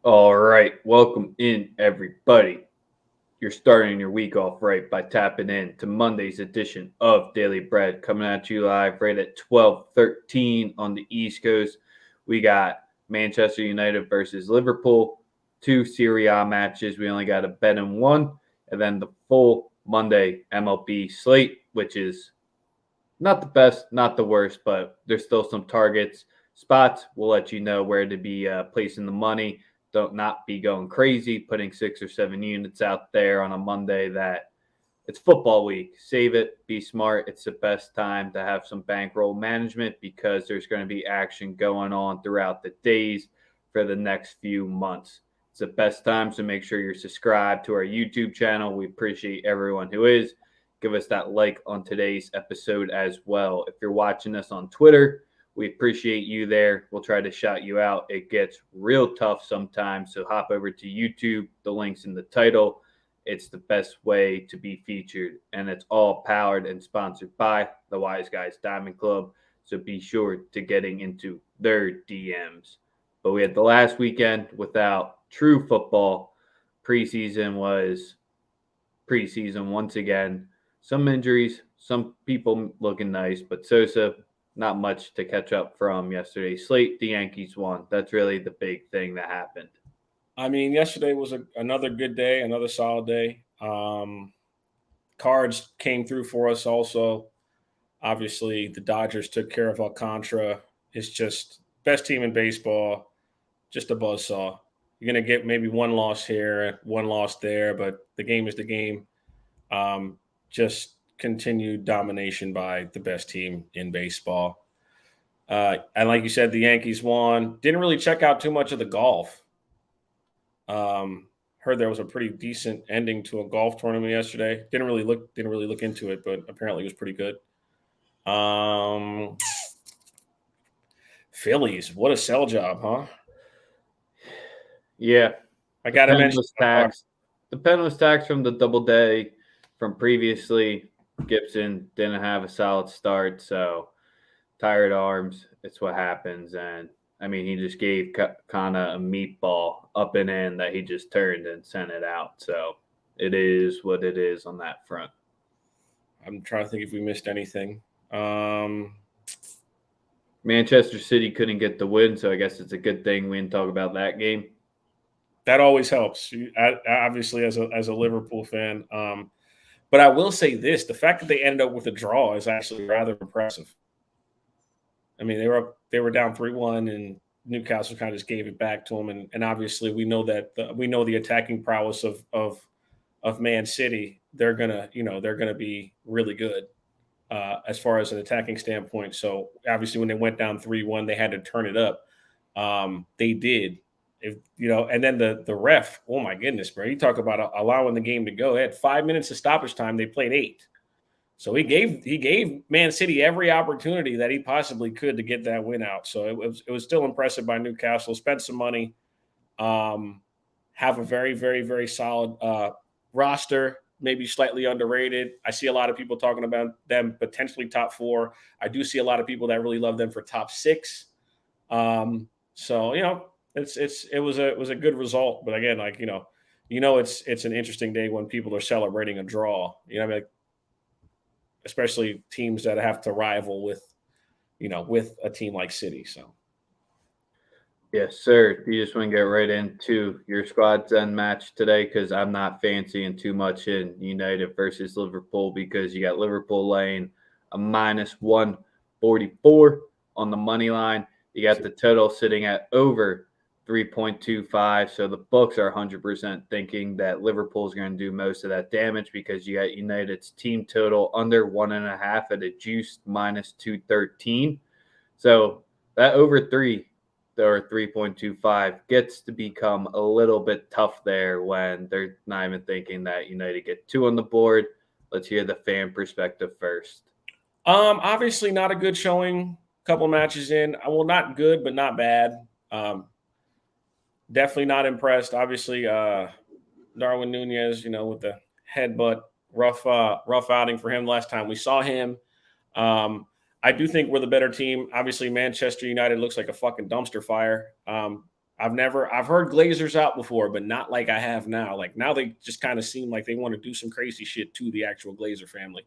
All right, welcome in everybody. You're starting your week off right by tapping in to Monday's edition of Daily Bread, coming at you live right at 12:13 on the East Coast. We got Manchester United versus Liverpool, two Serie A matches. We only got a bet in one, and then the full Monday MLB slate, which is not the best, not the worst, but there's still some targets. Spots, we'll let you know where to be placing the money. Don't not be going crazy, putting 6 or 7 units out there on a Monday that it's football week. Save it, be smart. It's the best time to have some bankroll management because there's going to be action going on throughout the days for the next few months. It's the best time, so make sure you're subscribed to our YouTube channel. We appreciate everyone who is. Give us that like on today's episode as well. If you're watching us on Twitter, we appreciate you there. We'll try to shout you out. It gets real tough sometimes, so hop over to YouTube. The link's in the title. It's the best way to be featured, and it's all powered and sponsored by the Wise Guys Diamond Club. So be sure to getting into their DMs. But we had the last weekend without true football. Preseason was preseason once again. Some injuries, some people looking nice, but Sosa, not much to catch up from yesterday's slate. The Yankees won. That's really the big thing that happened. I mean, yesterday was another good day, another solid day. Cards came through for us also. Obviously, the Dodgers took care of Alcantara. It's just best team in baseball, just a buzzsaw. You're going to get maybe one loss here, one loss there, but the game is the game. Just continued domination by the best team in baseball. And like you said, the Yankees won. Didn't really check out too much of the golf. Heard there was a pretty decent ending to a golf tournament yesterday. Didn't really look into it, but apparently it was pretty good. Um, Phillies, what a sell job, huh? Yeah, I the got to pen mention was taxed. The pen was taxed from the double day from previously. Gibson didn't have a solid start, so tired arms. It's what happens, and I mean, he just gave Kana a meatball up and in that he just turned and sent it out. So it is what it is on that front. I'm trying to think if we missed anything. Um, Manchester City couldn't get the win, so I guess it's a good thing we didn't talk about that game. that always helps. Obviously, as a Liverpool fan. But I will say this: the fact that they ended up with a draw is actually rather impressive. I mean, they were down 3-1, and Newcastle kind of just gave it back to them. And obviously, we know that we know the attacking prowess of Man City. They're gonna be really good as far as an attacking standpoint. So obviously, when they went down 3-1, they had to turn it up. They did. And then the ref. Oh my goodness, bro! You talk about allowing the game to go. They had 5 minutes of stoppage time. They played 8. So he gave Man City every opportunity that he possibly could to get that win out. So it was still impressive by Newcastle. Spent some money, have a very very very solid roster. Maybe slightly underrated. I see a lot of people talking about them potentially top 4. I do see a lot of people that really love them for top 6. So it was a good result. But again, like it's an interesting day when people are celebrating a draw. I mean, like, especially teams that have to rival with a team like City. So Yes, sir. You just want to get right into your squad's end match today because I'm not fancying too much in United versus Liverpool because you got Liverpool laying a minus 144 on the money line. You got the total sitting at over 3.25. So the books are 100% thinking that Liverpool is going to do most of that damage because you got United's team total under 1.5 at a juiced minus 213. So that over 3 or 3.25 gets to become a little bit tough there when they're not even thinking that United get 2 on the board. Let's hear the fan perspective first. obviously not a good showing. Couple matches in, well, not good, but not bad. Um, Definitely not impressed. Obviously, Darwin Nunez, with the headbutt, rough outing for him last time we saw him. Um, I do think we're the better team. Obviously, Manchester United looks like a fucking dumpster fire. I've heard Glazers out before, but not like I have now. Like now they just kind of seem like they want to do some crazy shit to the actual Glazer family.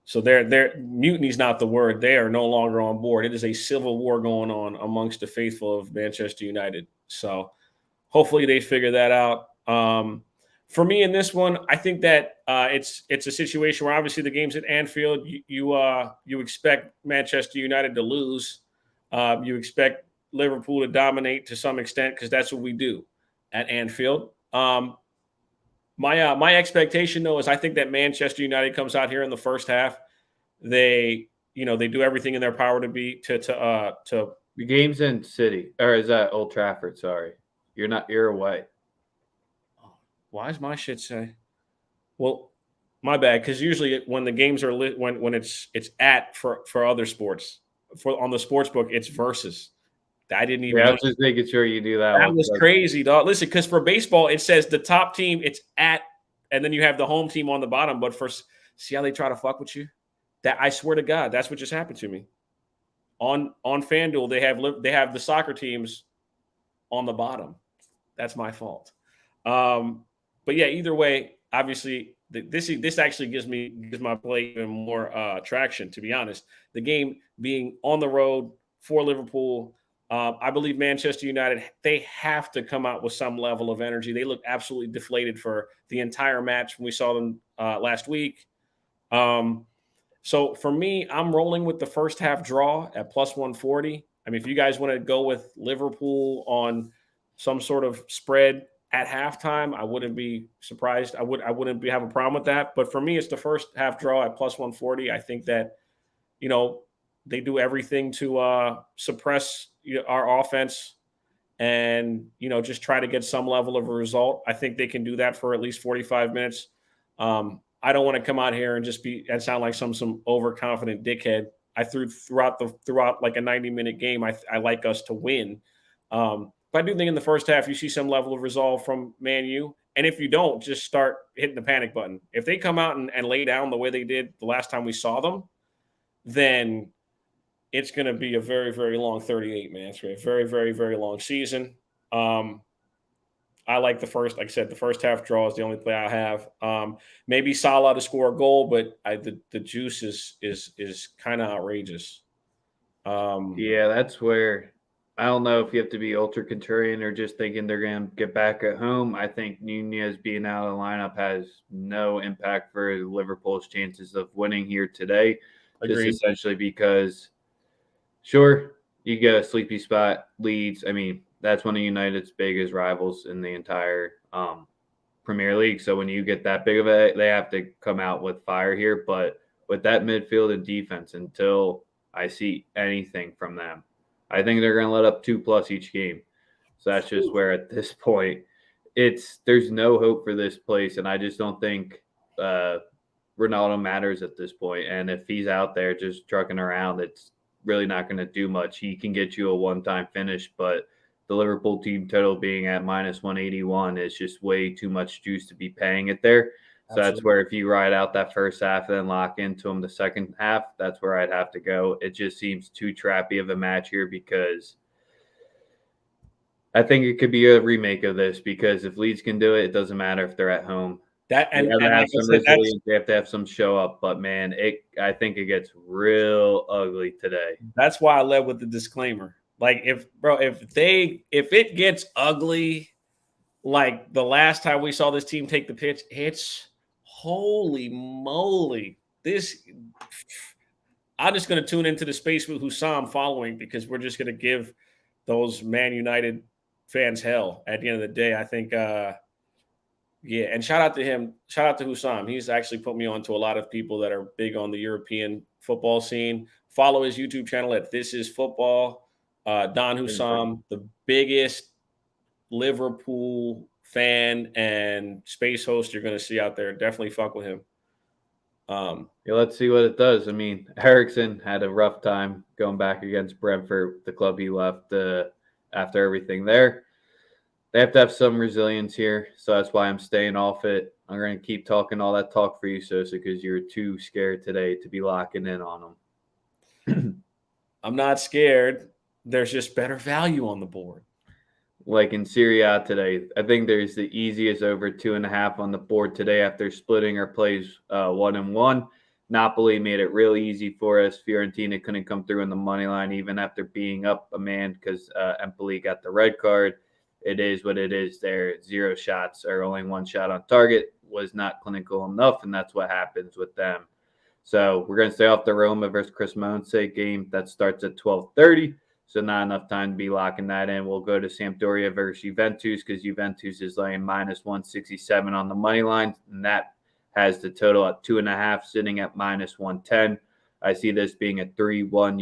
So they're mutiny's not the word. They are no longer on board. It is a civil war going on amongst the faithful of Manchester United. So hopefully they figure that out. For me in this one, I think that it's a situation where obviously the game's at Anfield. You expect Manchester United to lose. You expect Liverpool to dominate to some extent because that's what we do at Anfield. My expectation though is I think that Manchester United comes out here in the first half. They do everything in their power to The game's in City, or is that Old Trafford? Sorry, you're away. Why is my shit say? Well, my bad. Because usually when the games are lit, when it's at for other sports, on the sports book, it's versus. I didn't even. Yeah, I know was just making sure you do that. that was crazy, dog. Listen, because for baseball, it says the top team, it's at, and then you have the home team on the bottom. But see how they try to fuck with you? That I swear to God, that's what just happened to me. On FanDuel, they have the soccer teams on the bottom. That's my fault. But yeah, either way, obviously this actually gives my play even more traction. To be honest, the game being on the road for Liverpool, I believe Manchester United, they have to come out with some level of energy. They look absolutely deflated for the entire match when we saw them last week. So for me, I'm rolling with the first half draw at plus 140. I mean, if you guys want to go with Liverpool on some sort of spread at halftime, I wouldn't be surprised. I wouldn't have a problem with that. But for me, it's the first half draw at plus 140. I think that, they do everything to suppress our offense and, just try to get some level of a result. I think they can do that for at least 45 minutes. I don't want to come out here and just sound like some overconfident dickhead. I throughout like a 90-minute game, I like us to win. But I do think in the first half you see some level of resolve from Man U. And if you don't, just start hitting the panic button. If they come out and lay down the way they did the last time we saw them, then it's going to be a very, very long 38, man. It's going to be a very, very, very long season. I like the first half draw is the only play I have. Maybe Salah to score a goal, but the juice is kind of outrageous. Yeah, that's where I don't know if you have to be ultra contrarian or just thinking they're going to get back at home. I think Nunez being out of the lineup has no impact for Liverpool's chances of winning here today. Agreed. Just essentially because, sure, you get a sleepy spot, Leeds. I mean, that's one of United's biggest rivals in the entire Premier League. So when you get that big of it, they have to come out with fire here. But with that midfield and defense, until I see anything from them, I think they're going to let up 2+ each game. So that's just where at this point, there's no hope for this place. And I just don't think Ronaldo matters at this point. And if he's out there just trucking around, it's really not going to do much. He can get you a one-time finish, but the Liverpool team total being at minus 181 is just way too much juice to be paying it there. So Absolutely. That's where if you ride out that first half and then lock into them the second half, that's where I'd have to go. It just seems too trappy of a match here because I think it could be a remake of this because if Leeds can do it, it doesn't matter if they're at home. They have to have some show up, but man, I think it gets real ugly today. That's why I led with the disclaimer. Like if it gets ugly, like the last time we saw this team take the pitch, it's holy moly. I'm just going to tune into the space with Hussam following because we're just going to give those Man United fans hell at the end of the day. I think, yeah, and shout out to him. Shout out to Hussam. He's actually put me on to a lot of people that are big on the European football scene. Follow his YouTube channel at This Is Football. Don Hussam, the biggest Liverpool fan and space host you're going to see out there. Definitely fuck with him. Yeah, let's see what it does. I mean, Eriksen had a rough time going back against Brentford, the club he left after everything there. They have to have some resilience here, so that's why I'm staying off it. I'm going to keep talking all that talk for you, Sosa, because you're too scared today to be locking in on them. I'm not scared. there's just better value on the board. Like in Serie A today, I think there's the easiest over 2.5 on the board today after splitting our plays 1-1. Napoli made it really easy for us. Fiorentina couldn't come through in the money line even after being up a man because Empoli got the red card. It is what it is there. 0 shots or only 1 shot on target was not clinical enough, and that's what happens with them. So we're going to stay off the Roma versus Cremonese game that starts at 12:30. So not enough time to be locking that in. We'll go to Sampdoria versus Juventus because Juventus is laying minus 167 on the money line, and that has the total at 2.5, sitting at minus 110. I see this being a 3-1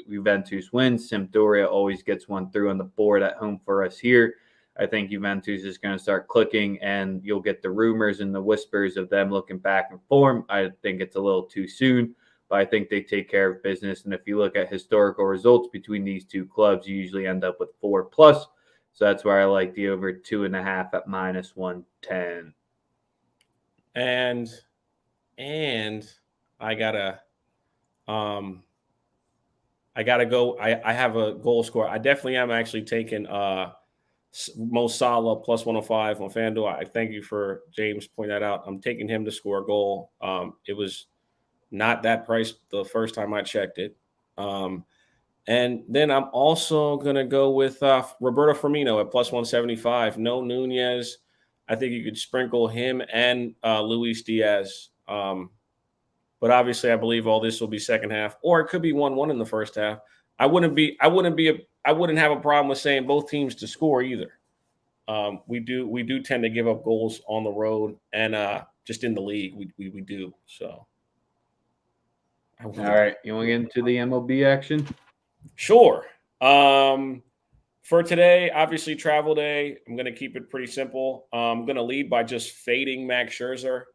Juventus win. Sampdoria always gets one through on the board at home for us here. I think Juventus is going to start clicking, and you'll get the rumors and the whispers of them looking back in form. I think it's a little too soon, but I think they take care of business. And if you look at historical results between these two clubs, you usually end up with 4+. So that's where I like the over 2.5 at minus 110. And I gotta go. I have a goal score. I definitely am actually taking Mo Salah plus 105 on FanDuel. I thank you for James pointing that out. I'm taking him to score a goal. It was not that price the first time I checked it. And then I'm also going to go with Roberto Firmino at plus 175. No Nunez. I think you could sprinkle him and Luis Diaz. But obviously, I believe all this will be second half, or it could be 1-1 in the first half. I wouldn't have a problem with saying both teams to score either. We do tend to give up goals on the road and just in the league. We do so. All right, you want to get into the MLB action? Sure. For today, obviously travel day. I'm going to keep it pretty simple. I'm going to lead by just fading Max Scherzer.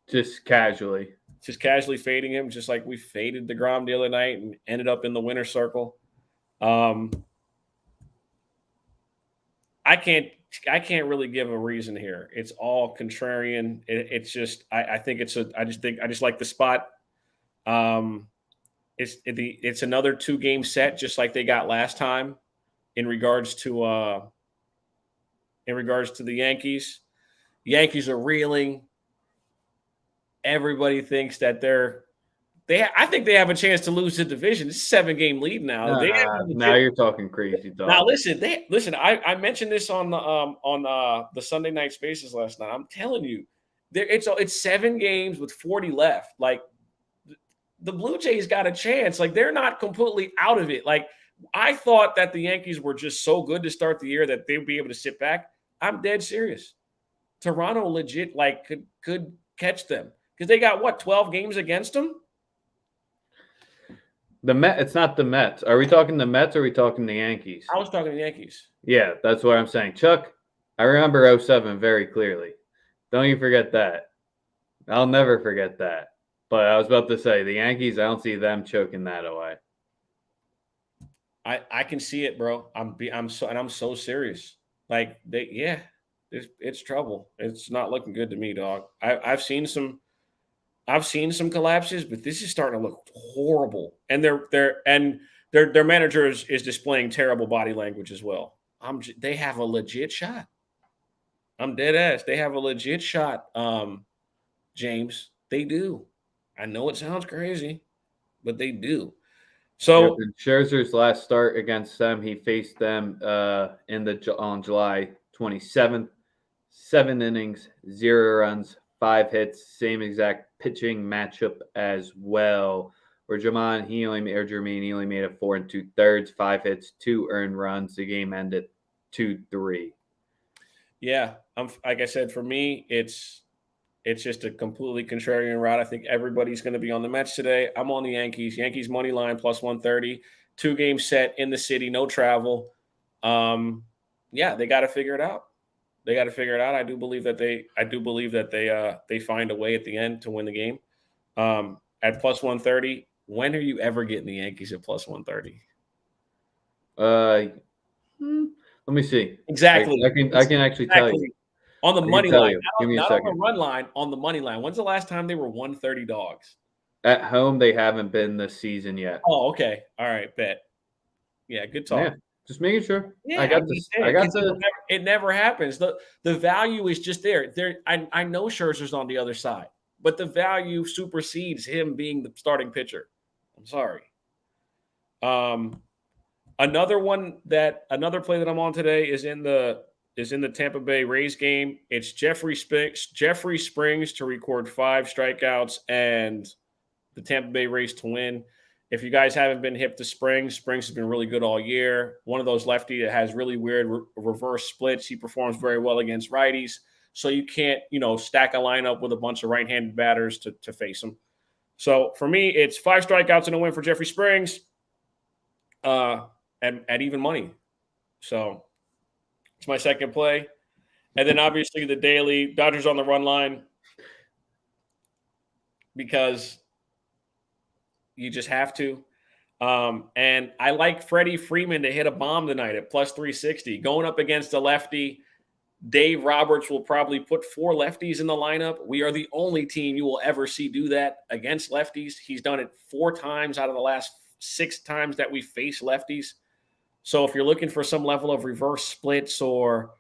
Just casually fading him, just like we faded DeGrom the other night and ended up in the winner's circle. I can't really give a reason here. It's all contrarian. It's just I just like the spot. It's another 2-game set, just like they got last time. In regards to the Yankees, Yankees are reeling. Everybody thinks that I think they have a chance to lose the division. It's a 7-game lead now. Now you're talking crazy, dog. Now listen. I mentioned this on the Sunday night spaces last night. I'm telling you, it's 7 games with 40 left. Like the Blue Jays got a chance. Like they're not completely out of it. Like I thought that the Yankees were just so good to start the year that they'd be able to sit back. I'm dead serious. Toronto legit could catch them because they got 12 games against them. It's not the Mets. Are we talking the Mets or are we talking the Yankees? I was talking the Yankees. Yeah, that's what I'm saying. Chuck, I remember 07 very clearly. Don't you forget that. I'll never forget that. But I was about to say, the Yankees, I don't see them choking that away. I can see it, bro. I'm so serious. Like it's trouble. It's not looking good to me, dog. I've seen some collapses, but this is starting to look horrible. And their manager is displaying terrible body language as well. They have a legit shot. I'm dead ass. They have a legit shot, James. They do. I know it sounds crazy, but they do. So Scherzer's last start against them, he faced them on July 27th. 7 innings, 0 runs, 5 hits, same exact pitching matchup as well. Where Jermaine, he only made a 4 2/3, 5 hits, 2 earned runs. The game ended 2-3. Yeah, like I said, for me, it's just a completely contrarian route. I think everybody's going to be on the Mets today. I'm on the Yankees. Yankees money line plus 130. 2-game set in the city, no travel. Yeah, they got to figure it out. I do believe that they find a way at the end to win the game. At plus 130, when are you ever getting the Yankees at plus 130? Let me see. Exactly. I can actually tell you. On the money line, not on the run line, on the money line. When's the last time they were 130 dogs? At home, they haven't been this season yet. Oh, okay. All right, bet. Yeah, good Yeah, talk. just making sure. Yeah, I got I'm this. just saying, I got 'cause the. it never happens. The value is just there. I know Scherzer's on the other side, but the value supersedes him being the starting pitcher. I'm sorry. Um, another play that I'm on today is in the Tampa Bay Rays game. It's Jeffrey Springs to record 5 strikeouts and the Tampa Bay Rays to win. If you guys haven't been hip to Springs has been really good all year. One of those lefty that has really weird reverse splits. He performs very well against righties. So you can't, stack a lineup with a bunch of right-handed batters to face him. So for me, it's 5 strikeouts and a win for Jeffrey Springs at even money. So it's my second play. And then obviously the daily Dodgers on the run line because you just have to. And I like Freddie Freeman to hit a bomb tonight at plus 360. Going up against a lefty, Dave Roberts will probably put 4 lefties in the lineup. We are the only team you will ever see do that against lefties. He's done it 4 times out of the last 6 times that we face lefties. So if you're looking for some level of reverse splits or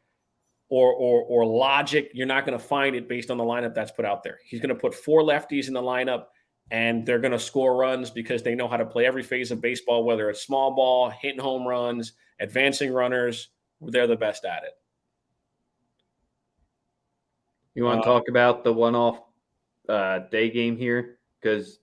logic, you're not going to find it based on the lineup that's put out there. He's going to put 4 lefties in the lineup, and they're going to score runs because they know how to play every phase of baseball, whether it's small ball, hitting home runs, advancing runners. They're the best at it. You want to talk about the one-off day game here? Because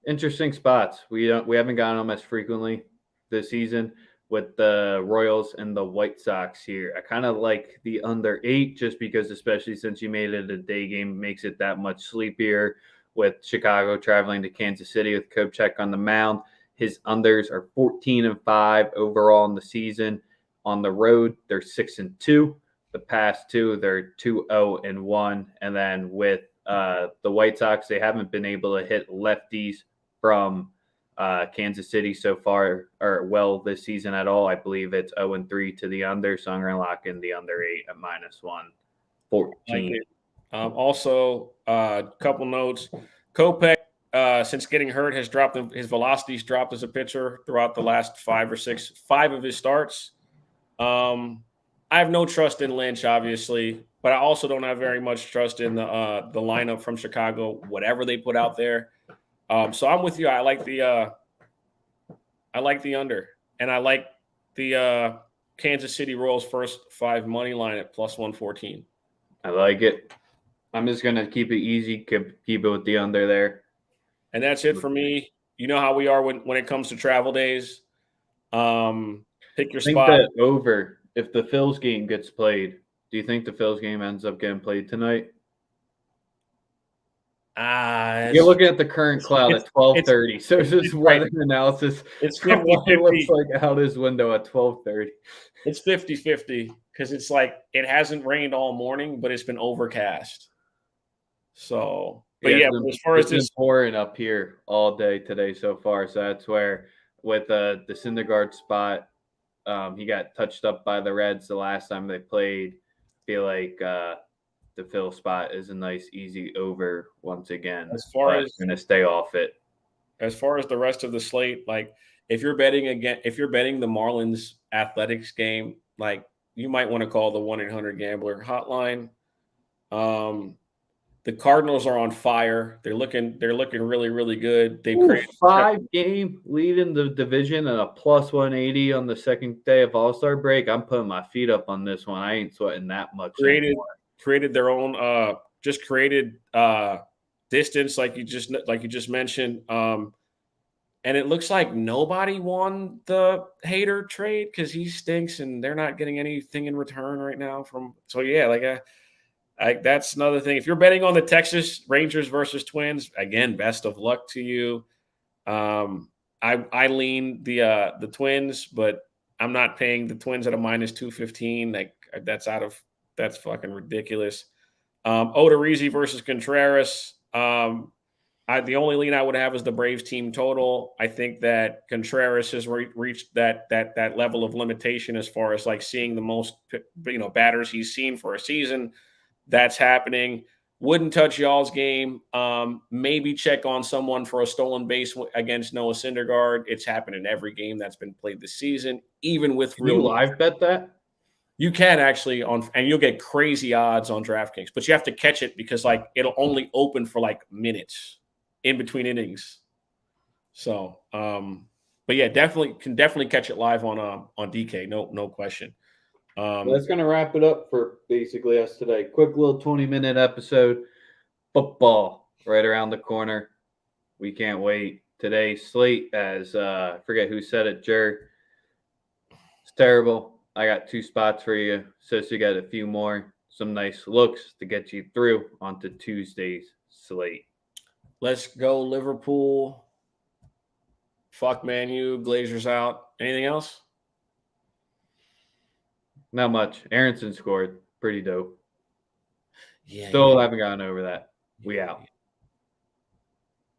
interesting spots. We haven't gotten them as frequently this season with the Royals and the White Sox here. I kind of like the under 8 just because, especially since you made it a day game, makes it that much sleepier. With Chicago traveling to Kansas City with Kopech on the mound, his unders are 14-5 overall in the season. On the road, they're 6-2. The past 2, they're 2-0-1. And then with the White Sox, they haven't been able to hit lefties from Kansas City so far, or this season at all. I believe it's 0-3 to the under, so I'm going to lock in the under 8 at -114. Also, a couple notes. Kopech, since getting hurt, has dropped his velocity's dropped as a pitcher throughout the last 5 of his starts. I have no trust in Lynch, obviously, but I also don't have very much trust in the lineup from Chicago, whatever they put out there. So I'm with you. I like the under, and I like the Kansas City Royals first 5 money line at plus 114. I like it. I'm just going to keep it easy, keep it with the under there. And that's it for me. You know how we are when it comes to travel days. Pick your spot. That over, if the Phils game gets played, do you think the Phils game ends up getting played tonight? You're looking at the current cloud at 12:30. So it's just weather analysis. It's probably looks like out his window at 12:30. It's 50-50 because it's like it hasn't rained all morning, but it's been overcast. So, but as far as this, pouring up here all day today so far. So that's where with the Syndergaard spot, he got touched up by the Reds the last time they played. I feel like the Phil spot is a nice, easy over once again. As far as going to stay off it. As far as the rest of the slate, like if you're betting the Marlins Athletics game, like you might want to call the 1-800-GAMBLER hotline. The Cardinals are on fire. They're looking really, really good. They created 5-game lead in the division and a plus 180 on the second day of All-Star break. I'm putting my feet up on this one. I ain't sweating that much. Created their own just created distance like you just mentioned. And it looks like nobody won the Hader trade because he stinks and they're not getting anything in return right now from. So yeah, that's another thing. If you're betting on the Texas Rangers versus Twins, again, best of luck to you. I lean the Twins, but I'm not paying the Twins at a -215. Like that's fucking ridiculous. Odorizzi versus Contreras. The only lean I would have is the Braves team total. I think that Contreras has reached that level of limitation as far as like seeing the most batters he's seen for a season. That's happening. Wouldn't touch y'all's game. Maybe check on someone for a stolen base against Noah Syndergaard. It's happened in every game that's been played this season, even with Can you live bet that? You can actually and you'll get crazy odds on DraftKings, but you have to catch it because like it'll only open for like minutes in between innings. So, but yeah, can definitely catch it live on DK. No question. That's going to wrap it up for basically us today. Quick little 20-minute episode. Football right around the corner. We can't wait. Today, slate, as I forget who said it, Jer. It's terrible. I got 2 spots for you. So you got a few more. Some nice looks to get you through onto Tuesday's slate. Let's go, Liverpool. Fuck Man U. Glazers out. Anything else? Not much. Aronson scored. Pretty dope. Yeah. Still haven't gotten over that. We out.